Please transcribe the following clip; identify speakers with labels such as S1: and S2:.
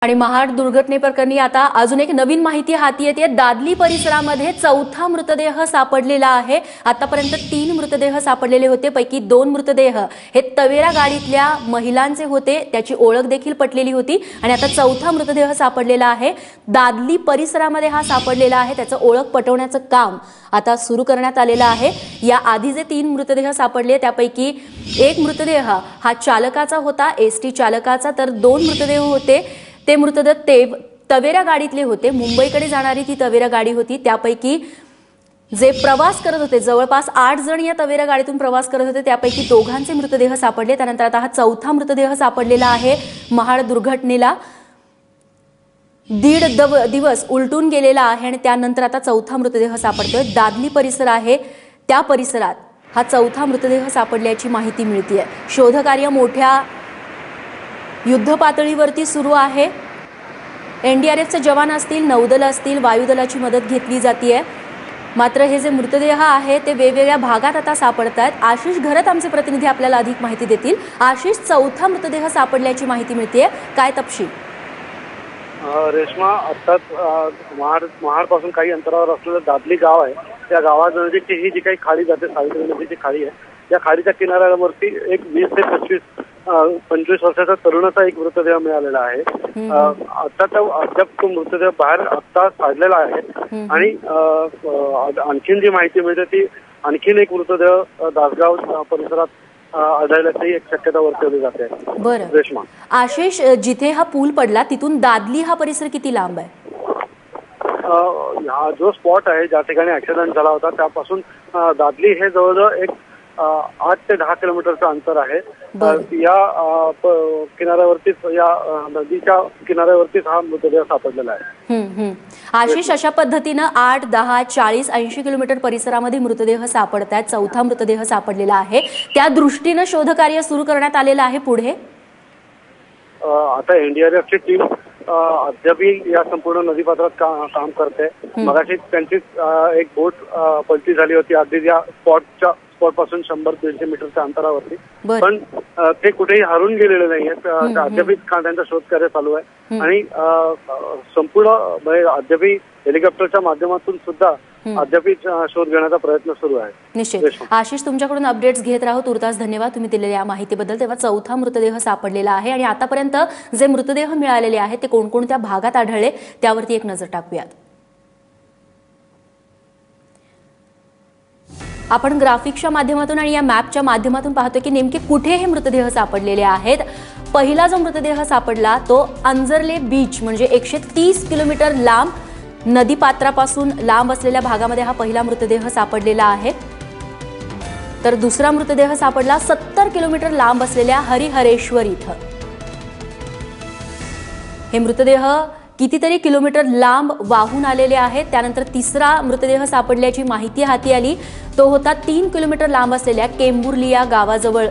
S1: आणि महाड दुर्घटनेप्रकरणी आता अजून एक नवीन माहिती हाती येते। दादली परिसरामध्ये चौथा मृतदेह सापडलेला आहे। आतापर्यंत 3 मृतदेह सापडलेले होते, पैकी 2 मृतदेह हे तवेरा गाडीतल्या महिलांचे होते, त्याची ओळख देखील पटलेली होती आणि आता चौथा मृतदेह सापडलेला आहे। दादली परिसरामध्ये हा सापडलेला आहे, त्याचं ओळख पटवण्याचं काम आता सुरू करण्यात आलेलं आहे। या आधी जे 3 मृतदेह सापडले त्यापैकी एक मृतदेह हा चालकाचा होता, एसटी चालकाचा, तर 2 मृतदेह होते ते मृतदेह तवेरा गाडीतले होते। मुंबईकडे जाणारी ती तवेरा गाडी होती, त्यापैकी जे प्रवास करत होते जवळपास 8 जण या तवेरा गाडीतून प्रवास करत होते, त्यापैकी 2घांचे मृतदेह सापडले। त्यानंतर आता हा चौथा मृतदेह सापडलेला आहे। महाड दुर्घटनेला 1.5 दिवस उलटून गेलेला आहे आणि त्यानंतर आता चौथा मृतदेह सापडतोय। दादली परिसर आहे, त्या परिसरात हा चौथा मृतदेह सापडल्याची माहिती मिळतेय। शोधकार्य मोठ्या युद्ध पातळीवरती सुरू आहे। एनडीआरएफचे जवान असतील, नौदल असतील, वायुदलाची मदत घेतली जाते। मात्र हे जे मृतदेह आहे ते वेगवेगळ्या भागात आता सापडत आहेत। आशिष घरत आमचे प्रतिनिधी आपल्याला अधिक माहिती देतील। आशिष, चौथा मृतदेह सापडल्याची माहिती मिळतेय, काय तपशील?
S2: रेश्मा, आत्ताच महाड पासून काही अंतरावर असलेलं दादली गाव आहे, त्या गावानजीकची ही जी काही खाडी जाते, सावित्री नदीची खाडी आहे, त्या खाडीच्या किनाऱ्यावरती एक 20 ते 25 वर्षाचा तरुणाचा एक मृतदेह मिळालेला आहे। आता तो अद्याप तो मृतदेह बाहेर आता काढलेला आहे आणि आणखीन जी माहिती मिळते ती आणखीन एक मृतदेह दासगाव परिसरात आढळल्याची एक शक्यता वर्तवली जाते।
S1: बरं
S2: रेश्मा,
S1: आशिष, जिथे हा पूल पडला तिथून दादली हा परिसर किती लांब आहे?
S2: हा जो स्पॉट आहे ज्या ठिकाणी ऍक्सिडेंट झाला होता त्यापासून दादली हे जवळजवळ एक 8 ते 10 किलोमीटरचं अंतर आहे। या किनाऱ्यावरतीच, या नदीच्या किनाऱ्यावरतीच हा मृतदेह सापडलेला आहे।
S1: आशिष, अशा पद्धतीनं 8, 10, 40, 80 किलोमीटर परिसरामध्ये मृतदेह सापडत आहेत। चौथा मृतदेह सापडलेला आहे, त्या दृष्टीनं शोधकार्य सुरू करण्यात आलेलं आहे। पुढे
S2: आता एनडीआरएफची टीम अद्यापही या संपूर्ण नदीपात्रात काम करते। मगाशी त्यांची एक बोट पलटी झाली होती अगदी या स्पॉट पासून 100-150 मीटरच्या अंतरावरती, पण ते कुठेही हरून गेलेले नाही आहेत। अद्यापही त्यांचा शोधकार्य चालू आहे आणि संपूर्ण अद्यापही हेलिकॉप्टरच्या माध्यमातून सुद्धा अद्यापही शोध घेण्याचा प्रयत्न सुरू आहे।
S1: निश्चित आशिष, तुमच्याकडून अपडेट्स घेत राहू। तुर्तास धन्यवाद तुम्ही दिलेल्या माहितीबद्दल। तेव्हा चौथा मृतदेह सापडलेला आहे आणि आतापर्यंत जे मृतदेह मिळालेले आहेत ते कोणकोणत्या भागात आढळले त्यावरती एक नजर टाकूयात। आपण ग्राफिक्सच्या माध्यमातून आणि या मॅपच्या माध्यमातून पाहतोय की नेमके कुठे हे मृतदेह सापडलेले आहेत। पहिला जो मृतदेह सापडला तो अंजरले बीच म्हणजे 130 किलोमीटर लांब नदीपात्रापासून लांब असलेल्या भागामध्ये हा पहिला मृतदेह सापडलेला आहे। तर दुसरा मृतदेह सापडला 70 किलोमीटर लांब असलेल्या हरिहरेश्वर इथं। हे मृतदेह कितीतरी किलोमीटर लांब वाहून आलेले आहेत। त्यानंतर तिसरा मृतदेह सापडल्याची माहिती हाती आली, तो होता 3 किलोमीटर लांब असलेल्या केंबुर्ली या गावाजवळ।